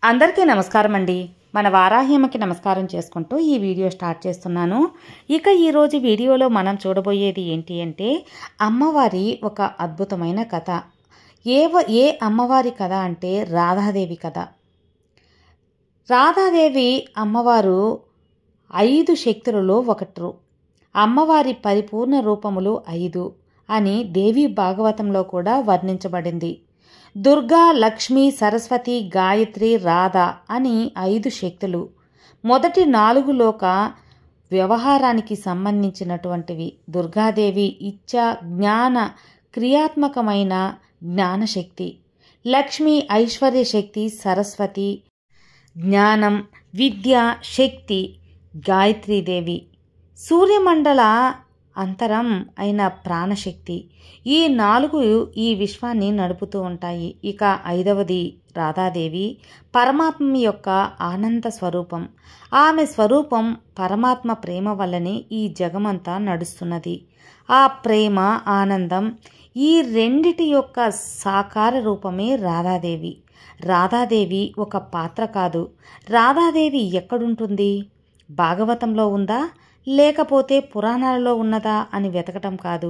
అందరికీ నమస్కారం అండి. మన వారాహ్యమ్మకి నమస్కారం చేసుకుంటూ ఈ వీడియో స్టార్ట్ చేస్తున్నాను. ఇక ఈరోజు వీడియోలో మనం చూడబోయేది ఏంటి అంటే అమ్మవారి ఒక అద్భుతమైన కథ. ఏ అమ్మవారి కథ అంటే రాధాదేవి కథ. రాధాదేవి అమ్మవారు 5 శక్తులలో ఒకరు. అమ్మవారి పరిపూర్ణ రూపములు 5 అని దేవి భాగవతంలో కూడా వర్ణించబడింది. దుర్గా, లక్ష్మి, సరస్వతి, గాయత్రి, రాధ అని 5 శక్తులు. మొదటి 4 లోక వ్యవహారానికి సంబంధించినటువంటివి. దుర్గాదేవి ఇచ్ఛ, జ్ఞాన, క్రియాత్మకమైన జ్ఞానశక్తి. లక్ష్మి ఐశ్వర్య శక్తి, సరస్వతి జ్ఞానం, విద్య, శక్తి. గాయత్రీదేవి సూర్యమండల అంతరం అయిన ప్రాణశక్తి. ఈ 4 ఈ విశ్వాన్ని నడుపుతూ ఉంటాయి. ఇక 5వది రాధాదేవి పరమాత్మ యొక్క ఆనంద స్వరూపం. ఆమె స్వరూపం పరమాత్మ ప్రేమ వల్లనే ఈ జగమంతా నడుస్తున్నది. ఆ ప్రేమ, ఆనందం ఈ రెండిటి యొక్క సాకార రూపమే రాధాదేవి. రాధాదేవి ఒక పాత్ర కాదు. రాధాదేవి ఎక్కడుంటుంది? భాగవతంలో ఉందా లేకపోతే పురాణాలలో ఉన్నదా అని వెతకటం కాదు.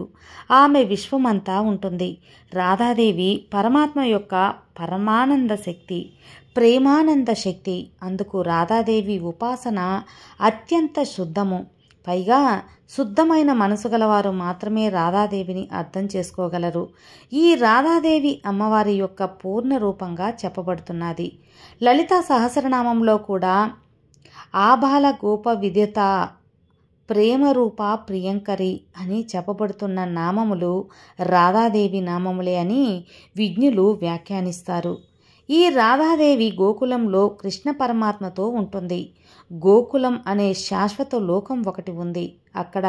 ఆమె విశ్వమంతా ఉంటుంది. రాధాదేవి పరమాత్మ యొక్క పరమానంద శక్తి, ప్రేమానంద శక్తి. అందుకు రాధాదేవి ఉపాసన అత్యంత శుద్ధము. పైగా శుద్ధమైన మనసు గలవారు మాత్రమే రాధాదేవిని అర్థం చేసుకోగలరు. ఈ రాధాదేవి అమ్మవారి యొక్క పూర్ణ రూపంగా చెప్పబడుతున్నది. లలితా సహస్రనామంలో కూడా ఆబాల గోప విదిత, ప్రేమరూప, ప్రియంకరి అని చెప్పబడుతున్న నామములు రాధాదేవి నామములే అని విజ్ఞులు వ్యాఖ్యానిస్తారు. ఈ రాధాదేవి గోకులంలో కృష్ణ పరమాత్మతో ఉంటుంది. గోకులం అనే శాశ్వత లోకం ఒకటి ఉంది. అక్కడ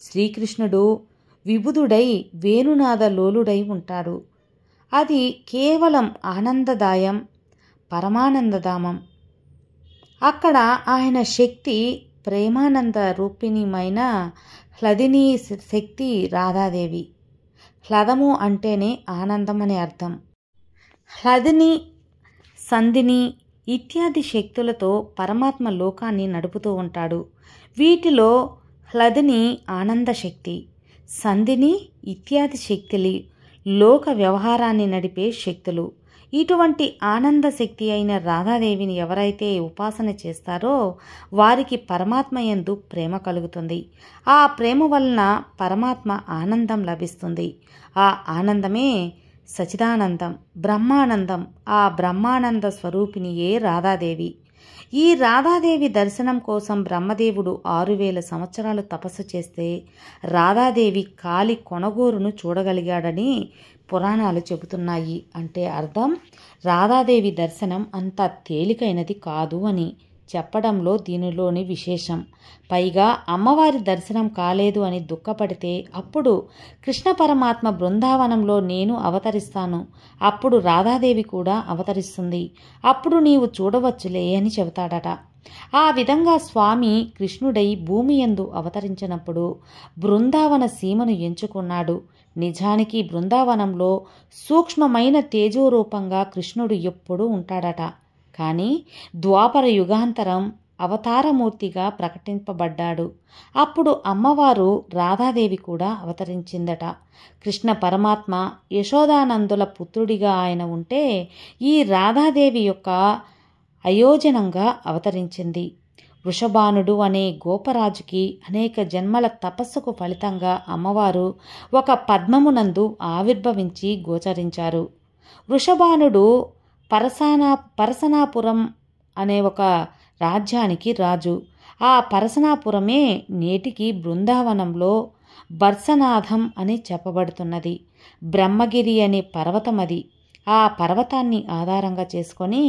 శ్రీకృష్ణుడు విబుధుడై వేణునాద లోలుడై ఉంటాడు. అది కేవలం ఆనందదాయం, పరమానందధామం. అక్కడ ఆయన శక్తి ప్రేమానంద రూపిణిమైన హ్లదిని శక్తి రాధాదేవి. హ్లదము అంటేనే ఆనందం అనే అర్థం. హ్లదిని, సంధిని ఇత్యాది శక్తులతో పరమాత్మ లోకాన్ని నడుపుతూ ఉంటాడు. వీటిలో హ్లదిని ఆనంద శక్తి, సంధిని ఇత్యాది శక్తులు లోక వ్యవహారాన్ని నడిపే శక్తులు. ఇటువంటి ఆనంద శక్తి అయిన రాధాదేవిని ఎవరైతే ఉపాసన చేస్తారో వారికి పరమాత్మ యందు ప్రేమ కలుగుతుంది. ఆ ప్రేమ వలన పరమాత్మ ఆనందం లభిస్తుంది. ఆ ఆనందమే సచిదానందం, బ్రహ్మానందం. ఆ బ్రహ్మానంద స్వరూపిణియే రాధాదేవి. ఈ రాధాదేవి దర్శనం కోసం బ్రహ్మదేవుడు 6000 సంవత్సరాలు తపస్సు చేస్తే రాధాదేవి కాలి కొనగోరును చూడగలిగాడని పురాణాలు చెబుతున్నాయి. అంటే అర్థం రాధాదేవి దర్శనం అంత తేలికైనది కాదు అని చెప్పడంలో దీనిలోని విశేషం. పైగా అమ్మవారి దర్శనం కాలేదు అని దుఃఖపడితే అప్పుడు కృష్ణ పరమాత్మ బృందావనంలో నేను అవతరిస్తాను, అప్పుడు రాధాదేవి కూడా అవతరిస్తుంది, అప్పుడు నీవు చూడవచ్చులే అని చెబుతాడట. ఆ విధంగా స్వామి కృష్ణుడై భూమి యందు అవతరించినప్పుడు బృందావన సీమను ఎంచుకున్నాడు. నిజానికి బృందావనంలో సూక్ష్మమైన తేజోరూపంగా కృష్ణుడు ఎప్పుడూ ఉంటాడట. కానీ ద్వాపర యుగాంతరం అవతారమూర్తిగా ప్రకటింపబడ్డాడు. అప్పుడు అమ్మవారు రాధాదేవి కూడా అవతరించిందట. కృష్ణ పరమాత్మ యశోదానందుల పుత్రుడిగా ఆయన ఉంటే ఈ రాధాదేవి యొక్క అయోజనంగా అవతరించింది. వృషభానుడు అనే గోపరాజుకి అనేక జన్మల తపస్సుకు ఫలితంగా అమ్మవారు ఒక పద్మమునందు ఆవిర్భవించి గోచరించారు. వృషభానుడు పరసనాపురం అనే ఒక రాజ్యానికి రాజు. ఆ పరసనాపురమే నేటికి బృందావనంలో బర్సనాథం అని చెప్పబడుతున్నది. బ్రహ్మగిరి అనే పర్వతమది. ఆ పర్వతాన్ని ఆధారంగా చేసుకొని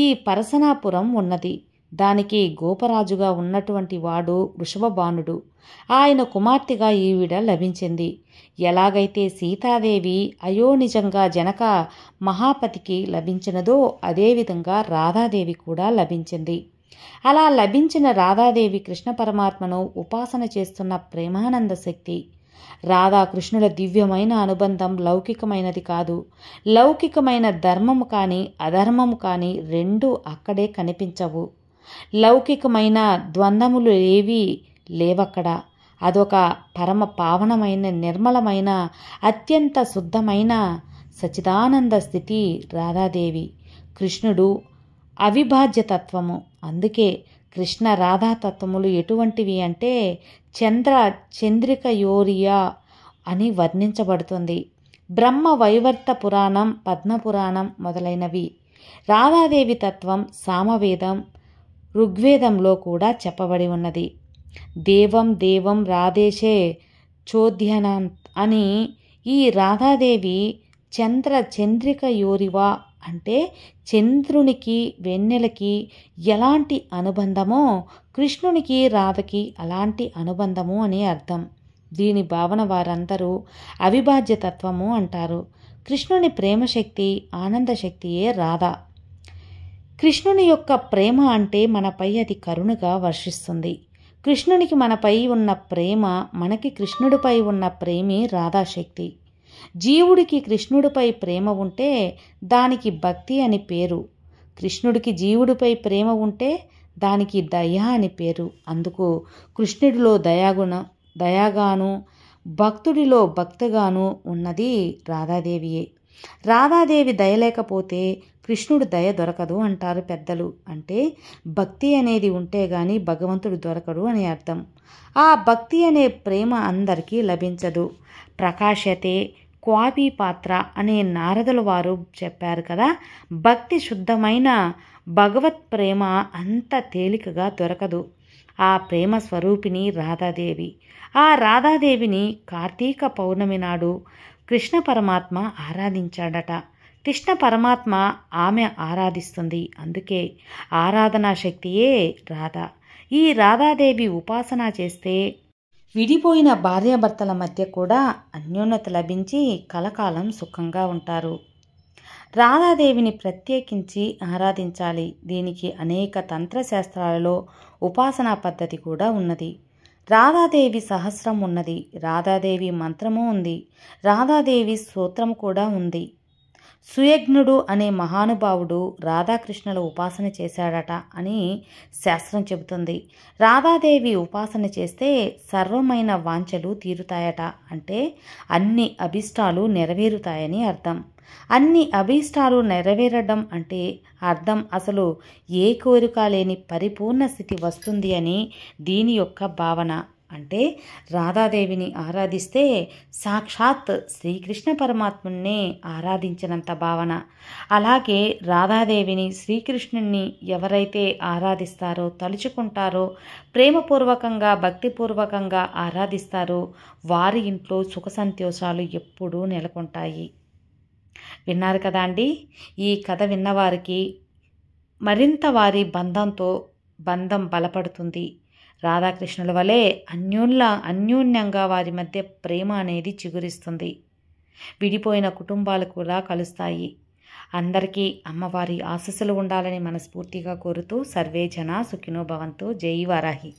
ఈ పరసనాపురం ఉన్నది. దానికి గోపరాజుగా ఉన్నటువంటి వాడు వృషభబానుడు. ఆయన కుమార్తెగా ఈవిడ లభించింది. ఎలాగైతే సీతాదేవి అయోనిజంగా జనక మహాపతికి లభించినదో అదేవిధంగా రాధాదేవి కూడా లభించింది. అలా లభించిన రాధాదేవి కృష్ణ పరమాత్మను ఉపాసన చేస్తున్న ప్రేమానంద శక్తి. రాధాకృష్ణుల దివ్యమైన అనుబంధం లౌకికమైనది కాదు. లౌకికమైన ధర్మము కానీ అధర్మము కానీ రెండూ అక్కడే కనిపించవు. లౌకికమైన ద్వంద్వములు ఏవీ లేవక్కడ. అదొక పరమ పావనమైన, నిర్మలమైన, అత్యంత శుద్ధమైన సచిదానంద స్థితి రాధాదేవి. కృష్ణుడు అవిభాజ్య తత్వము. అందుకే కృష్ణ రాధాతత్వములు ఎటువంటివి అంటే చంద్రికయోరియా అని వర్ణించబడుతుంది. బ్రహ్మ వైవర్త పురాణం, పద్మపురాణం మొదలైనవి. రాధాదేవి తత్వం సామవేదం, ఋగ్వేదంలో కూడా చెప్పబడి ఉన్నది. దేవం దేవం రాధేశే చోద్యనంత్ అని. ఈ రాధాదేవి చంద్రికయోరివా అంటే చంద్రునికి వెన్నెలకి ఎలాంటి అనుబంధమో కృష్ణునికి రాధకి అలాంటి అనుబంధము అని అర్థం. దీని భావన వారందరూ అవిభాజ్యతత్వము అంటారు. కృష్ణుని ప్రేమశక్తి, ఆనందశక్తియే రాధ. కృష్ణుని యొక్క ప్రేమ అంటే మనపై అది కరుణగా వర్షిస్తుంది. కృష్ణునికి మనపై ఉన్న ప్రేమ, మనకి కృష్ణుడిపై ఉన్న ప్రేమే రాధాశక్తి. జీవుడికి కృష్ణుడిపై ప్రేమ ఉంటే దానికి భక్తి అని పేరు. కృష్ణుడికి జీవుడిపై ప్రేమ ఉంటే దానికి దయ అని పేరు. అందుకు కృష్ణుడిలో దయాగాను, భక్తుడిలో భక్తిగాను ఉన్నది రాధాదేవియే. రాధాదేవి దయ లేకపోతే కృష్ణుడు దయ దొరకదు అంటారు పెద్దలు. అంటే భక్తి అనేది ఉంటే గాని భగవంతుడు దొరకడు అని అర్థం. ఆ భక్తి అనే ప్రేమ అందరికీ లభించదు. ప్రకాశతే క్వాపి పాత్ర అనే నారదుల వారు చెప్పారు కదా, భక్తి శుద్ధమైన భగవత్ ప్రేమ అంత తేలికగా దొరకదు. ఆ ప్రేమ స్వరూపిణి రాధాదేవి. ఆ రాధాదేవిని కార్తీక పౌర్ణమి నాడు కృష్ణ పరమాత్మ ఆరాధించాడట. కృష్ణ పరమాత్మ ఆమె ఆరాధిస్తుంది. అందుకే ఆరాధనా శక్తియే రాధ. ఈ రాధాదేవి ఉపాసన చేస్తే విడిపోయిన భార్యాభర్తల మధ్య కూడా అన్యోన్యత లభించి కలకాలం సుఖంగా ఉంటారు. రాధాదేవిని ప్రత్యేకించి ఆరాధించాలి. దీనికి అనేక తంత్రశాస్త్రాలలో ఉపాసనా పద్ధతి కూడా ఉన్నది. రాధాదేవి సహస్రం ఉన్నది. రాధాదేవి మంత్రము ఉంది. రాధాదేవి స్తోత్రం కూడా ఉంది. సుయజ్ఞుడు అనే మహానుభావుడు రాధాకృష్ణుల ఉపాసన చేశాడట అని శాస్త్రం చెబుతుంది. రాధాదేవి ఉపాసన చేస్తే సర్వమైన వాంఛలు తీరుతాయట. అంటే అన్ని అభిష్టాలు నెరవేరుతాయని అర్థం. అన్ని అభీష్టాలు నెరవేరడం అంటే అర్థం అసలు ఏ కోరిక లేని పరిపూర్ణ స్థితి వస్తుంది అని దీని యొక్క భావన. అంటే రాధాదేవిని ఆరాధిస్తే సాక్షాత్ శ్రీకృష్ణ పరమాత్మున్నే ఆరాధించినంత భావన. అలాగే రాధాదేవిని, శ్రీకృష్ణుణ్ణి ఎవరైతే ఆరాధిస్తారో, తలుచుకుంటారో, ప్రేమపూర్వకంగా భక్తిపూర్వకంగా ఆరాధిస్తారో వారి ఇంట్లో సుఖ సంతోషాలు ఎప్పుడూ నెలకొంటాయి. విన్నారు కదా అండి. ఈ కథ విన్నవారికి మరింత వారి బంధం బలపడుతుంది. రాధాకృష్ణుల వలె అన్యోన్యంగా వారి మధ్య ప్రేమ అనేది చిగురిస్తుంది. విడిపోయిన కుటుంబాలు కూడా కలుస్తాయి. అందరికీ అమ్మవారి ఆశీస్సులు ఉండాలని మనస్ఫూర్తిగా కోరుతూ సర్వే జనా సుఖినో భవంతు. జై వారాహి.